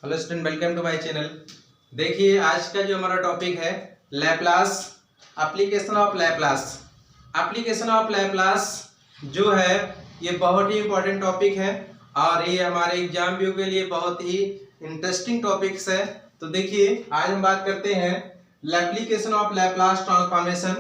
Hello student, welcome to my channel. देखिए आज का जो हमारा टॉपिक है Laplace, application of Laplace. Application of Laplace जो है ये बहुत ही इंपॉर्टेंट टॉपिक है और ये हमारे एग्जाम व्यू के लिए बहुत ही इंटरेस्टिंग टॉपिक्स है। तो देखिए आज हम बात करते हैं application of Laplace transformation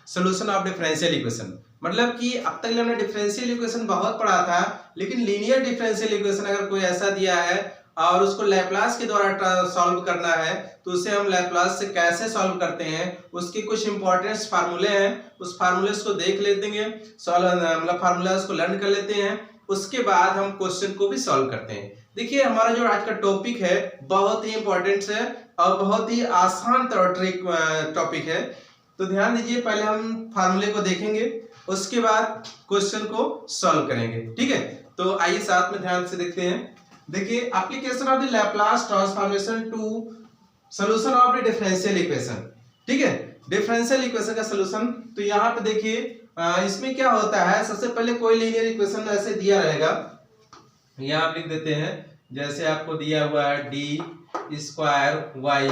solution of differential equation. मतलब कि अब तक हमने डिफरेंशियल इक्वेशन बहुत पढ़ा था, लेकिन लीनियर डिफरेंशियल इक्वेशन अगर कोई ऐसा दिया है और उसको लैप्लास के द्वारा सॉल्व करना है तो उसे हम लैप्लास से कैसे सॉल्व करते हैं, उसके कुछ इंपॉर्टेंट फार्मूले हैं, उस फार्मूले को देख लेते हैं, मतलब फार्मूला को लर्न कर लेते हैं। उसके बाद हम क्वेश्चन को भी सॉल्व करते हैं। देखिए हमारा जो आज का टॉपिक है बहुत ही इंपॉर्टेंट है और बहुत ही आसान टॉपिक है। तो ध्यान दीजिए, पहले हम फार्मूले को देखेंगे, उसके बाद क्वेश्चन को सॉल्व करेंगे। ठीक है, तो आइए साथ में ध्यान से देखते हैं। देखिए application of the Laplace transformation to solution of the differential equation. ठीक है, डिफरेंशियल इक्वेशन का सॉल्यूशन। तो यहाँ पे देखिए इसमें क्या होता है, सबसे पहले कोई लीनियर इक्वेशन ऐसे दिया रहेगा, यहाँ आप लिख देते हैं जैसे आपको दिया हुआ है D square Y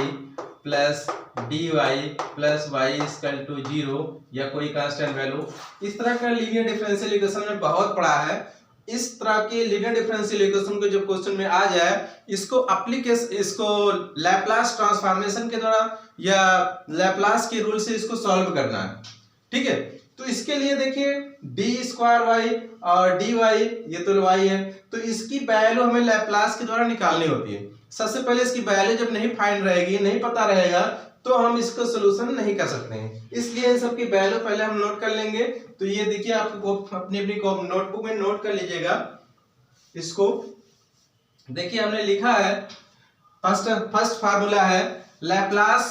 plus D Y plus Y equal to 0 या कोई कांस्टेंट वैल्यू। इस तरह का लीनियर डिफरेंशियल इक्वेशन में बहुत पढ़ा है। इस तरह के लीनियर डिफरेंशियल इक्वेशन को जब क्वेश्चन में आ जाए इसको लैप्लास ट्रांसफॉर्मेशन के द्वारा या लैप्लास के रूल से इसको सॉल्व करना है। ठीक है, तो इसके लिए देखिए डी स्क्वायर वाई और डी वाई, ये तो वाई है, तो इसकी वैल्यू हमें लैप्लास के द्वारा निकालनी होती है। सबसे पहले इसकी वैल्यू जब नहीं फाइंड रहेगी, नहीं पता रहेगा, तो हम इसको सोल्यूशन नहीं कर सकते हैं। इसलिए इन सबकी वैल्यू पहले हम नोट कर लेंगे। तो ये देखिए आपको अपनी नोटबुक में नोट कर लीजिएगा इसको। देखिए हमने लिखा है फर्स्ट फार्मूला है लैप्लास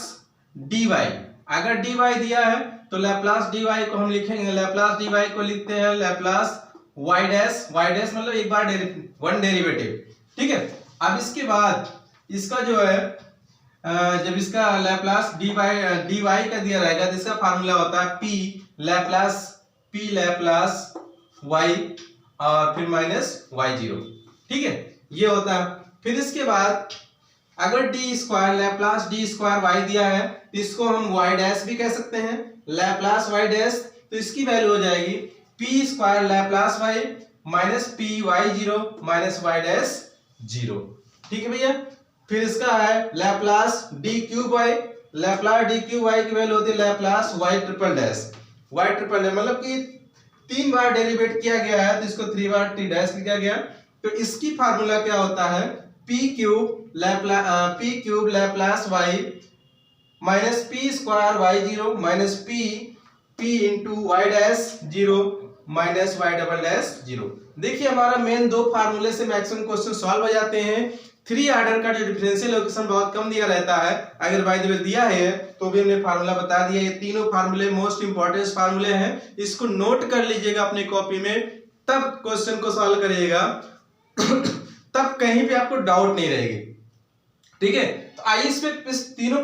डी वाई। अगर डी वाई दिया है तो लैप्लास डी वाई को हम लिखेंगे, लैप्लास डी वाई को लिखते हैं लैप्लास वाई डैश मतलब एक बार वन डेरिवेटिव। ठीक है, अब इसके बाद इसका जो है जब इसका लैप्लास डी वाई का दिया रहेगा तो इसका फार्मूला होता है पी लैप्लास वाई और फिर माइनस वाई 0। ठीक है, ये होता है। फिर इसके बाद अगर D square Laplace D square Y दिया है तो इसको हम वाई डैश भी कह सकते हैं, लैप्लास वाई डैश। तो इसकी वैल्यू हो जाएगी P square Laplace Y minus P Y 0 minus Y dash 0। ठीक है भैया। फिर इसका है Laplace D cube Y, Laplace D cube Y की वैल्यू होती है लैप्लास वाई ट्रिपल डैश मतलब कि 3 बार डेरिवेट किया गया है तो इसको 3 बार टी डैश लिखा गया। तो इसकी फार्मूला क्या होता है P cube Laplace Y minus P square Y 0 minus P into Y dash 0 minus Y double dash 0। देखिए हमारा मेन दो फार्मूले से मैक्सिमम क्वेश्चन सॉल्व हो जाते हैं। 3 ऑर्डर का जो डिफरेंशियल इक्वेशन बहुत कम दिया रहता है, अगर बाय द वे दिया है तो भी हमने फार्मूला बता दिया। ये तीनों फार्मूले मोस्ट इंपॉर्टेंट फार्मूले हैं, इसको नोट कर लीजिएगा अपनी कॉपी में, तब क्वेश्चन को सॉल्व करिएगा तब कहीं भी आपको डाउट नहीं रहेगी। ठीक है, तो आइए इस तीनों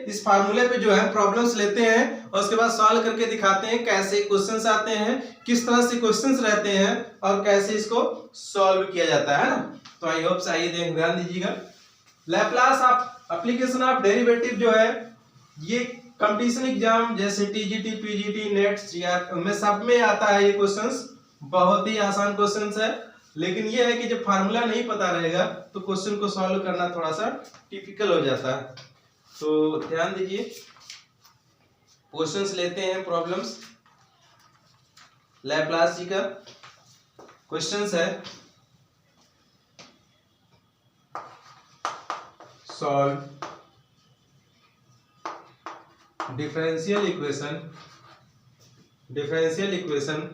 इस फार्मूले पे जो है प्रॉब्लम्स लेते हैं और उसके बाद सॉल्व करके दिखाते हैं कैसे क्वेश्चंस आते हैं, किस तरह से क्वेश्चंस रहते हैं और कैसे इसको सॉल्व किया जाता है ना। तो आई होप आइए ध्यान दीजिएगा। Laplace of application of derivative जो है ये कंपटीशन एग्जाम जैसे टीजीटी पीजीटी नेट जीआर में सब में आता है। ये क्वेश्चंस बहुत ही आसान क्वेश्चंस है, लेकिन ये है कि जब फार्मूला नहीं पता रहेगा तो क्वेश्चन को सॉल्व करना थोड़ा सा टिपिकल हो जाता है। तो ध्यान दीजिए, क्वेश्चंस लेते हैं प्रॉब्लम्स। लैप्लास जी का क्वेश्चंस है solve differential equation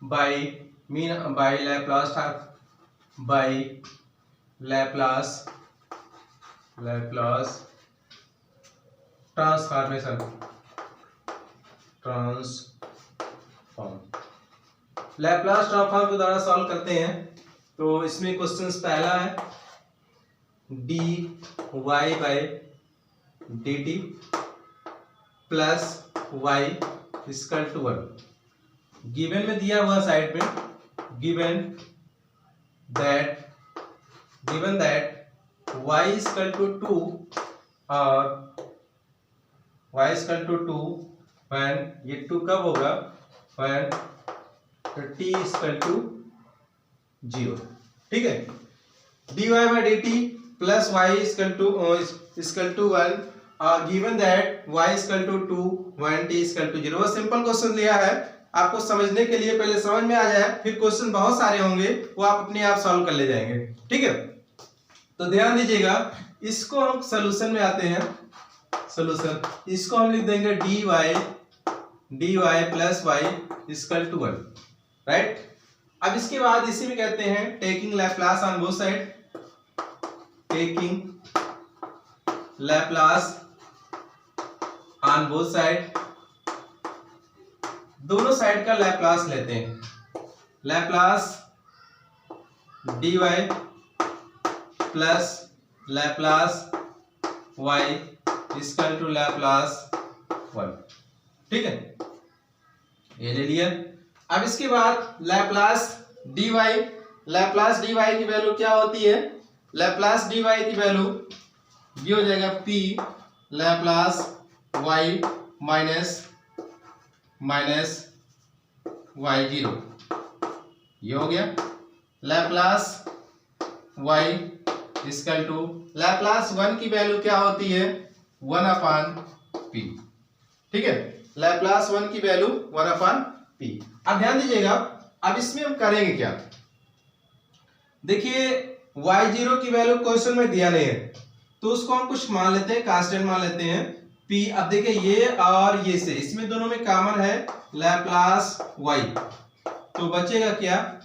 by Laplace transform. Laplace transform के द्वारा सॉल्व करते हैं। तो इसमें क्वेश्चंस पहला है D Y by D T plus Y equal to 1। Given में दिया हुआ साइड में, given that given that y is equal to 2 और y is equal to 2 when ये 2 कब होगा, when t is equal to 0। ठीक है, dy by D T plus Y equal to 1 और given that y equal to 2 when t equal to 0। वो simple question दिया है, आपको समझने के लिए पहले समझ में आ जाए, फिर क्वेश्चन बहुत सारे होंगे वो आप अपने आप सॉल्व कर ले जाएंगे। ठीक है, तो ध्यान दीजिएगा, इसको हम सॉल्यूशन में आते हैं। सॉल्यूशन इसको हम लिख देंगे dy plus y equal to 1, right. अब इसके बाद इसी में कहते हैं taking Laplace on both side, taking Laplace on both side, दोनों साइड का लैप्लास लेते हैं। Laplace dy plus Laplace y equal to Laplace 1। ठीक है, ये ले लिया। अब इसके बाद लैप्लास dy की वैल्यू क्या होती है, लैप्लास dy की वैल्यू ये हो जाएगा p Laplace y minus y0, ये हो गया। Laplace y equal to Laplace 1 की वैल्यू क्या होती है, 1/p। ठीक है, लैप्लास 1 की वैल्यू 1/p। अब ध्यान दीजिएगा, अब इसमें हम करेंगे क्या, देखिए y0 की वैल्यू क्वेश्चन में दिया नहीं है, तो उसको हम कुछ मान लेते हैं, कांस्टेंट मान लेते हैं p। अब देखिए ये और ये से इसमें दोनों में कॉमन है लैप्लास y, तो बचेगा क्या,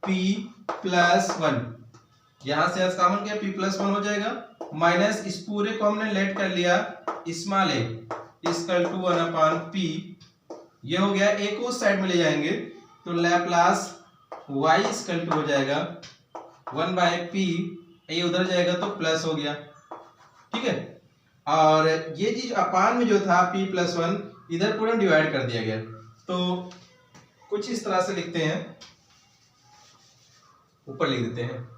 p प्लस 1, यहां से कॉमन किया p प्लस 1 हो जाएगा, माइनस इस पूरे को हमने लेट कर लिया small a equal to 1/p, ये हो गया। एक उस साइड में ले जाएंगे तो लैप्लास y इक्वल टू हो जाएगा 1/p, ये उधर जाएगा तो प्लस हो गया। ठीक है, और ये चीज अपान में जो था p प्लस 1 इधर पूरा डिवाइड कर दिया गया, तो कुछ इस तरह से लिखते हैं, ऊपर लिख देते हैं,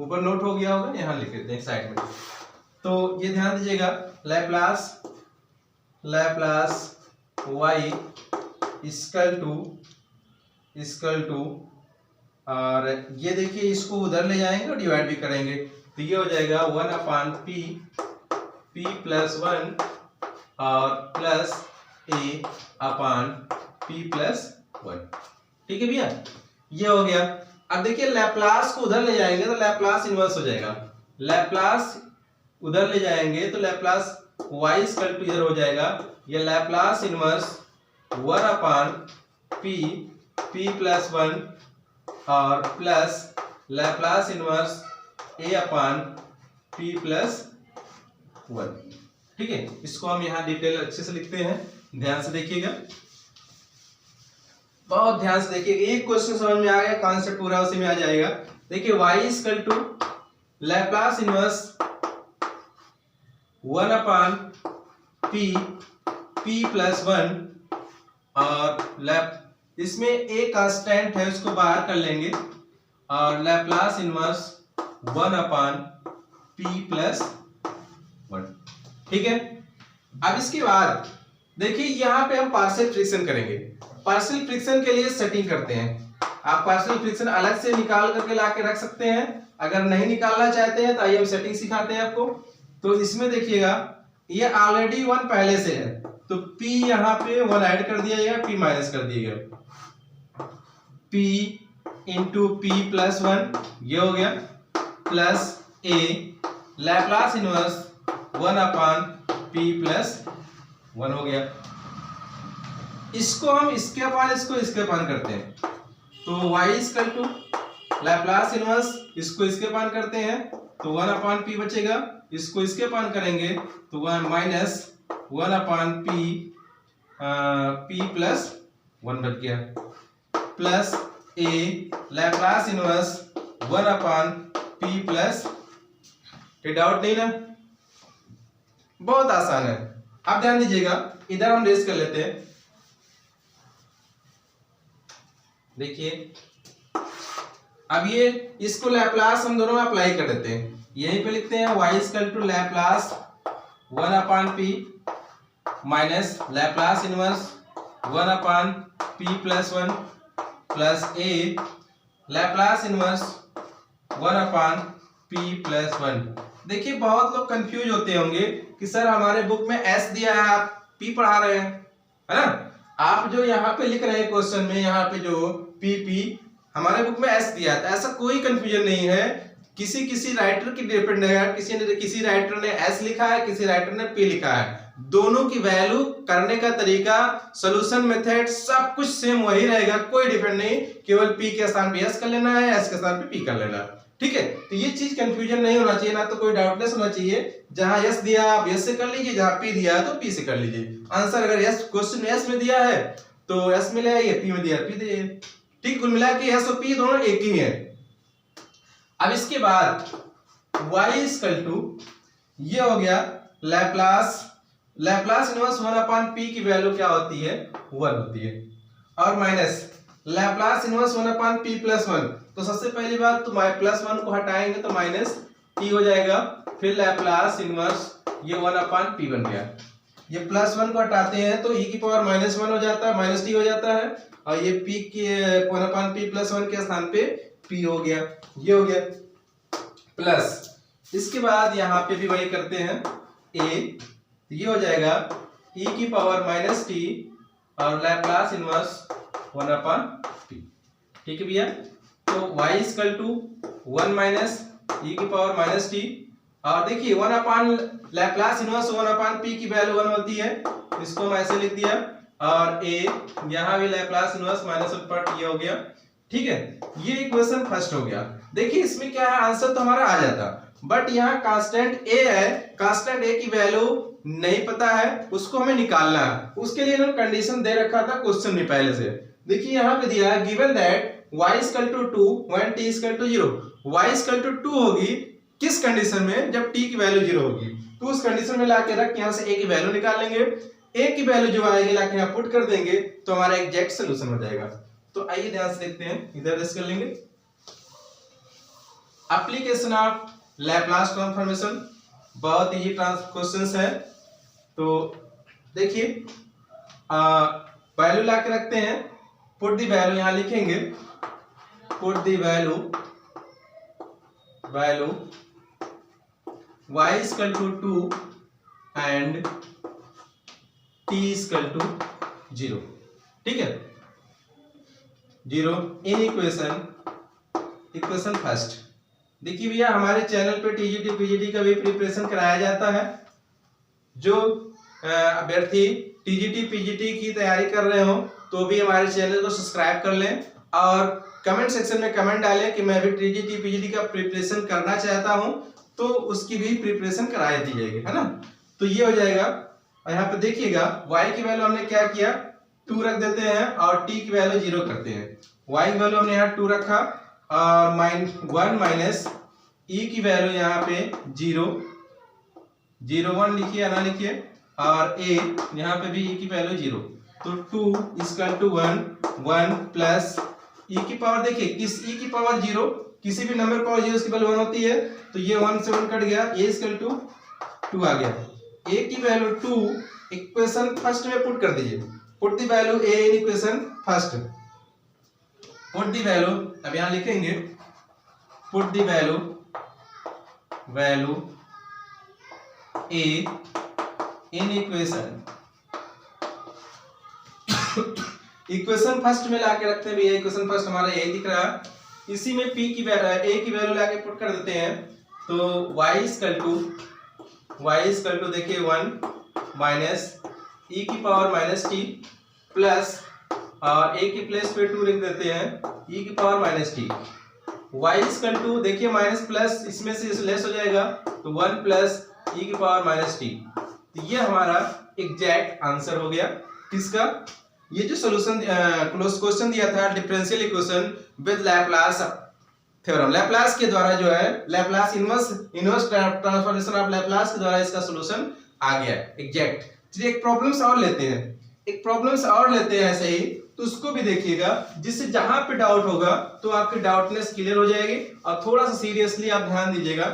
ऊपर नोट हो गया होगा, यहाँ लिख देते हैं साइड में। तो ये ध्यान दीजिएगा, लैप्लास y इक्वल टू और ये देखिए इसको उधर ले जाएंगे और डिवाइड भी करेंगे, तो ये हो जाएगा 1/p प्लस 1 और प्लस a/p प्लस 1। ठीक है भैया, ये हो गया। अब देखिए लैप्लास को उधर ले जाएंगे तो लैप्लास इनवर्स हो जाएगा, लैप्लास उधर ले जाएंगे तो लैप्लास y इक्वल टू इधर हो जाएगा, ये लैप्लास इनवर्स 1/p प्लस 1 और plus Laplace inverse a/p plus 1। ठीक है, इसको हम यहाँ डिटेल अच्छे से लिखते हैं, ध्यान से देखिएगा, बहुत ध्यान से देखिएगा। एक क्वेश्चन समझ में आ गया, कॉन्सेप्ट पूरा उसी में आ जाएगा। देखिए y equal to Laplace inverse 1/p plus 1 और इसमें एक कांस्टेंट है उसको बाहर कर लेंगे और लैप्लास इनवर्स 1/p प्लस 1। ठीक है, अब इसके बाद देखिए यहाँ पे हम पार्शियल फ्रिक्शन करेंगे। पार्शियल फ्रिक्शन के लिए सेटिंग करते हैं, आप पार्शियल फ्रिक्शन अलग से निकाल करके ला के रख सकते हैं, अगर नहीं निकालना चाहते हैं तो आइए हम सेटिंग सिखाते हैं आपको। तो इसमें देखिएगा ये ऑलरेडी 1 पहले से है, तो p यहाँ पे 1 ऐड कर दिया जाएगा, p माइनस कर दिया गया, p इंटू p प्लस 1, ये हो गया, plus a Laplace inverse 1/p plus 1 हो गया। इसको हम इसके अपान करते हैं, तो y equal to Laplace inverse इसको इसके अपान करते हैं तो 1/p बचेगा, इसको इसके अपान करेंगे तो 1 माइनस 1/p p प्लस 1 बच गया, plus a Laplace inverse 1/p plus, doubt नहीं ना, बहुत आसान है। अब ध्यान दीजिएगा, इधर हम रेस कर लेते हैं। देखिए अब ये इसको लैप्लास हम दोनों में अप्लाई कर देते हैं, यहीं पे लिखते हैं y equal to Laplace 1 upon P minus Laplace inverse 1 upon P plus 1 plus A Laplace inverse 1 upon P plus 1। देखिए बहुत लोग कंफ्यूज होते होंगे कि सर हमारे बुक में एस दिया है, आप पी पढ़ा रहे हैं, है ना। आप जो यहाँ पे लिख रहे हैं क्वेश्चन में, यहाँ पे जो पी हमारे बुक में एस दिया है, ऐसा कोई कंफ्यूजन नहीं है। किसी राइटर की डिपेंड है, किसी राइटर ने एस लिखा है, किसी राइटर ने पी लिखा है। दोनों की वैल्यू करने का तरीका, सॉल्यूशन मेथड सब कुछ सेम वही रहेगा, कोई डिफरेंट नहीं। केवल पी के स्थान पे एस कर लेना है, एस के स्थान पे पी कर लेना है, ठीक है। तो ये चीज कंफ्यूजन नहीं होना चाहिए, ना तो कोई डाउटनेस होना चाहिए। जहां एस दिया आप एस से कर लीजिए, जहां पी दिया है तो पी से कर लीजिए। आंसर अगर एस क्वेश्चन एस में दिया है तो एस में ले आइए, पी में दिया पी दीजिए, ठीक। कुल मिला के एस और पी दोनों एक ही है। अब इसके बाद y इक्वल टू ये हो गया लैप्लास इनवर्स 1 अपान पी की वैल्यू क्या होती है, 1 होती है, और minus Laplace inverse 1 upon P plus 1। तो सबसे पहली बात तो प्लस 1 को हटाएंगे तो माइनस टी हो जाएगा, फिर लैप्लास इनवर्स ये 1 अपान पी बन गया। ये प्लस 1 को हटाते हैं तो e की पावर माइनस 1 हो जाता है, माइनस टी हो जाता है, और ये p के 1 अपान पी प्लस 1 के स्थान पे p हो गया, ये हो गया प्लस। इसके बाद यहाँ पे भी वही करते हैं a, ये हो जाएगा e की पावर माइनस टी और लैप्लास इनवर्स 1 अपान पी, ठीक है भैया। तो y equal to 1 minus e की पावर माइनस टी, और देखिए 1 upon Laplace inverse 1 upon P की वैल्यू 1 होती है, इसको हम ऐसे लिख दिया, और a यहाँ भी लैप्लास इनवर्स माइनस 1 पर टी हो गया, ठीक है। ये इक्वेशन फर्स्ट हो गया। देखिए इसमें क्या है, आंसर तो हमारा आ जाता, बट यहाँ कांस्टेंट a है, कांस्टेंट a की वैल्यू नहीं पता है, उसको हमें निकालना है। उसके लिए इन्होंने कंडीशन दे रखा था क्वेश्चन में पहले से। देखिए यहाँ पे दिया है given that y equal to 2 when t equal to 0। y equal to 2 होगी किस कंडीशन में, जब t की वैल्यू 0 होगी। तो उस कंडीशन में लाके रख यहाँ से a की वैल्यू निकाल लेंगे, a की वैल्यू जो आएगी लाके यहाँ पुट कर देंगे तो हमारा एग्जैक्ट सॉल्यूशन हो जाएगा। तो आइए ध्यान से देखते हैं, इधर रेस्ट कर लेंगे। एप्लीकेशन ऑफ लैप्लास ट्रांसफॉर्मेशन, बहुत इजी क्वेश्चंस है। तो देखिए वैल्यू ला के रखते हैं, पुट दी वैल्यू यहां लिखेंगे, put the value y equal to 2 and t equal to 0, ठीक है, 0 इन इक्वेशन फर्स्ट। देखिए भैया हमारे चैनल पे टीजीटी पीजीटी का भी प्रिपरेशन कराया जाता है। जो अभ्यर्थी टीजीटी पीजीटी की तैयारी कर रहे हो तो भी हमारे चैनल को सब्सक्राइब कर लें, और कमेंट सेक्शन में कमेंट डालें कि मैं भी टीजीटी पीजीटी का प्रिपरेशन करना चाहता हूं, तो उसकी भी प्रिपरेशन कराई दी जाएगी, है ना। तो ये हो जाएगा, और यहाँ पे देखिएगा y की वैल्यू हमने क्या किया, 2 रख देते हैं, और t की वैल्यू 0 करते हैं। y की वैल्यू हमने यहाँ 2 रखा, और 1 माइनस e की वैल्यू यहाँ पे 0 1 लिखिए या ना लिखिए, और a यहाँ पे भी e की वैल्यू 0, तो 2 इक्वल टू 1 प्लस e की पावर, देखिए किस e की पावर 0, किसी भी नंबर पावर 0 की वैल्यू 1 होती है, तो ये 1 से 1 कट गया, a इक्वल टू 2 आ गया। a की वैल्यू 2 इक्वेशन फर्स्ट में पुट कर दीजिए, put the value a in equation first, put the value, अब यहां लिखेंगे put the value a in equation first में लाके रखते हैं भैया, इक्वेशन फर्स्ट हमारा यही दिख रहा है, इसी में p की वैल्यू a की वैल्यू लाके पुट कर देते हैं। तो y इक्वल टू देखिए 1 माइनस e की पावर माइनस टी प्लस, और a के प्लेस पे 2 लिख देते हैं, e की power minus T. y equal to देखिए माइनस प्लस इसमें से लेस हो जाएगा, तो 1 प्लस e की पावर माइनस टी। तो ये हमारा एग्जैक्ट आंसर हो गया किसका, ये जो सॉल्यूशन क्वेश्चन दिया था differential equation with Laplace theorem, Laplace के द्वारा जो है Laplace inverse transformation of Laplace के द्वारा इसका सॉल्यूशन आ गया एग्जैक्ट। चलिए एक प्रॉब्लम्स और लेते हैं ऐसे ही। तो उसको भी देखिएगा, जिससे जहां पे डाउट होगा तो आपकी डाउटनेस क्लियर हो जाएगी। और थोड़ा सा सीरियसली आप ध्यान दीजिएगा।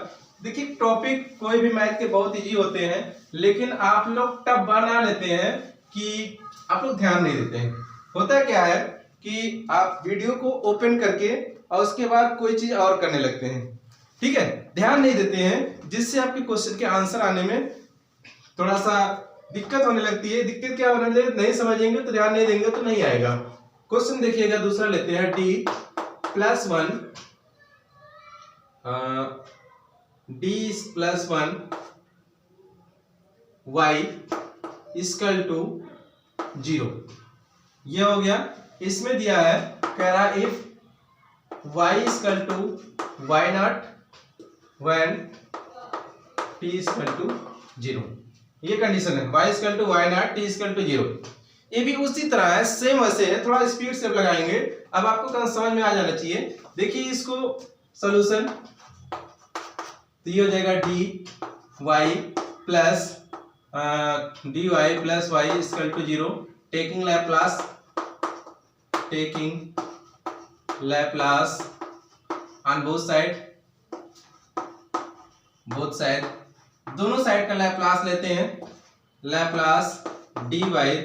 देखिए टॉपिक कोई भी मैथ के बहुत इजी होते हैं, लेकिन आप लोग टफ बना लेते हैं कि आप लोग ध्यान नहीं देते हैं। होता क्या है कि आप वीडियो को ओपन करके और उसके बाद कोई चीज और करने लगते हैं, ठीक है, ध्यान नहीं देते हैं, जिससे आपके क्वेश्चन के आंसर आने में थोड़ा सा दिक्कत होने लगती है। दिक्कत क्या होने लगती है, नहीं समझेंगे तो, ध्यान नहीं देंगे तो नहीं आएगा। क्वेश्चन देखिएगा, दूसरा लेते हैं, D plus one Y equal to 0। ये हो गया। इसमें दिया है, कह रहा if y equal to Y not when t equal to 0। ये कंडीशन है, y equal to Y not t equal to 0। ये भी उसी तरह है, सेम वैसे है, थोड़ा स्पीड से लगाएंगे। अब आपको समझ में आ जाना चाहिए। देखिए इसको सॉल्यूशन, तो ये हो जाएगा D Y plus D Y plus Y equal to 0, taking Laplace on both side, दोनों साइड का लैप्लास लेते हैं, लैप्लास डी वाई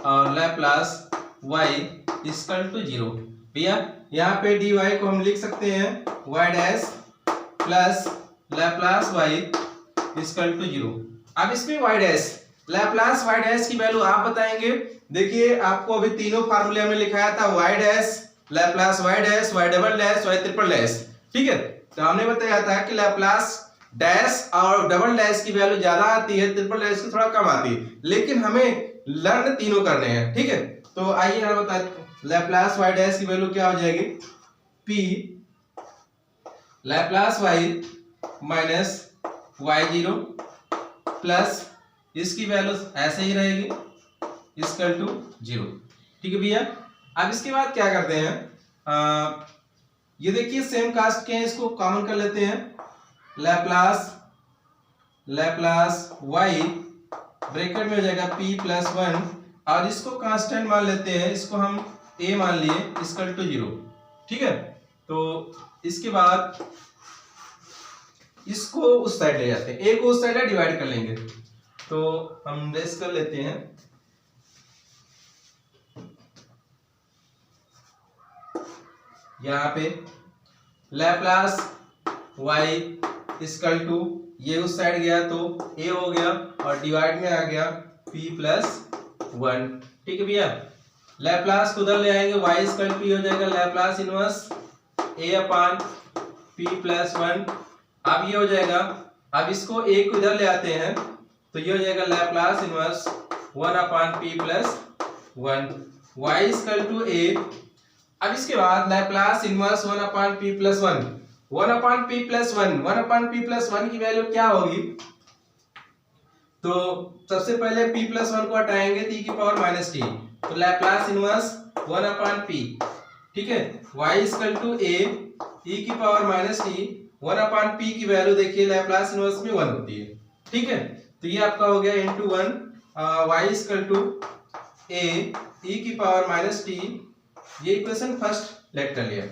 और लैप्लास वाई इक्वल टू 0। भैया यहाँ पे डी वाई को हम लिख सकते हैं Y dash plus Laplace Y equal to 0। अब इसमें Y dash, Laplace Y dash की वैल्यू आप बताएंगे। देखिए आपको अभी तीनों फार्मूले हमने लिखाया था, Y dash, Laplace Y dash, Y double dash, Y triple dash, ठीक है। तो हमने बताया था कि लैप्लास डैश और डबल डैश की वैल्यू ज्यादा आती है, ट्रिपल डैश की थोड़ा कम आती है, लेकिन हमें लर्न तीनों करने हैं, ठीक है। तो आइए हम बताते हैं, लैप्लास वाई डैश की वैल्यू क्या हो जाएगी, P Laplace Y minus Y 0 plus इसकी वैल्यू ऐसे ही रहेगी इक्वल टू 0, ठीक है भैया। अब इसके बाद क्या करते हैं, ये देखिए सेम कास्ट के हैं, इसको कॉमन कर लेते हैं, लैप्लास वाई ब्रैकेट में हो जाएगा p प्लस 1 और इसको कांस्टेंट मान लेते हैं, इसको हम a मान लिए इक्वल टू 0, ठीक है। तो इसके बाद इसको उस साइड ले जाते हैं, a को उस साइड डिवाइड कर लेंगे, तो हम रेस कर लेते हैं, यहाँ पे लैप्लास वाई इक्वल टू, ये उस साइड गया तो a हो गया और डिवाइड में आ गया p प्लस 1, ठीक है भैया। लैप्लास को उधर ले आएंगे, y इक्वल टू हो जाएगा Laplace inverse a upon p plus 1। अब ये हो जाएगा, अब इसको a को इधर ले आते हैं तो ये हो जाएगा Laplace inverse 1 upon p plus 1, y equal to a। अब इसके बाद Laplace inverse 1 upon p plus 1, 1 upon p plus 1 की वैल्यू क्या होगी, तो सबसे पहले p प्लस 1 को हटाएंगे तो e की पावर माइनस t, तो लैप्लास इनवर्स 1 अपान p, ठीक है। y equal to a e की power minus t, 1 upon p की वैल्यू देखिए लैप्लास इनवर्स में 1 होती है, ठीक है। तो ये आपका हो गया into 1, y equal to a e की पावर माइनस t। ये इक्वेशन फर्स्ट लेट कर लिया।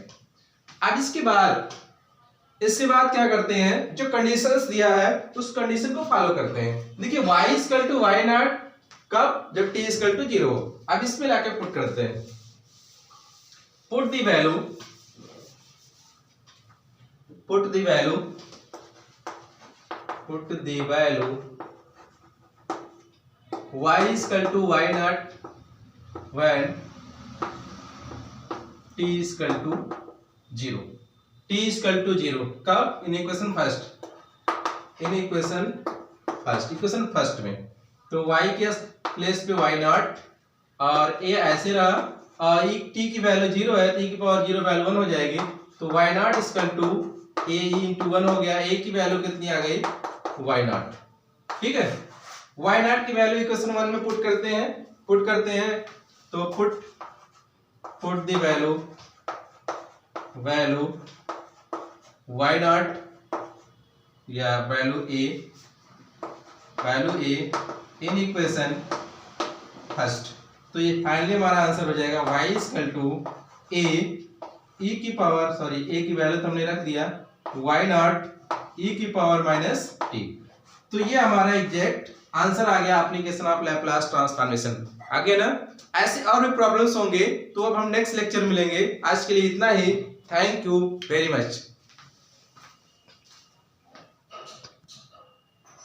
अब इसके बाद क्या करते हैं, जो कंडीशंस दिया है उस कंडीशन को फॉलो करते हैं। देखिए y equal to Y not कब, जब t इक्वल टू 0 हो। अब इसमें लाके पुट करते हैं, put the value y equal to Y not when t equal to 0, t equal to 0 कब, इन इक्वेशन फर्स्ट में। तो y के प्लेस पे y नॉट और a ऐसे रहा, और t की वैल्यू 0 है, t की पावर 0 वैल्यू 1 हो जाएगी, तो y not equal to a into 1 हो गया। a की वैल्यू कितनी आ गई, y नॉट, ठीक है। y नॉट की वैल्यू इक्वेशन 1 में पुट करते हैं, तो put the value y naught या value a in equation first, तो ये फाइनली हमारा आंसर हो जाएगा y equal to A E की पावर सॉरी ए की वैल्यू तो हमने रख दिया y नॉट ई की पावर माइनस टी। तो ये हमारा एग्जैक्ट आंसर आ गया एप्लीकेशन ऑफ लैप्लास ट्रांसफॉर्मेशन। आगे ना ऐसे और भी प्रॉब्लम्स होंगे तो अब हम नेक्स्ट लेक्चर मिलेंगे। आज के लिए इतना ही। Thank you very much.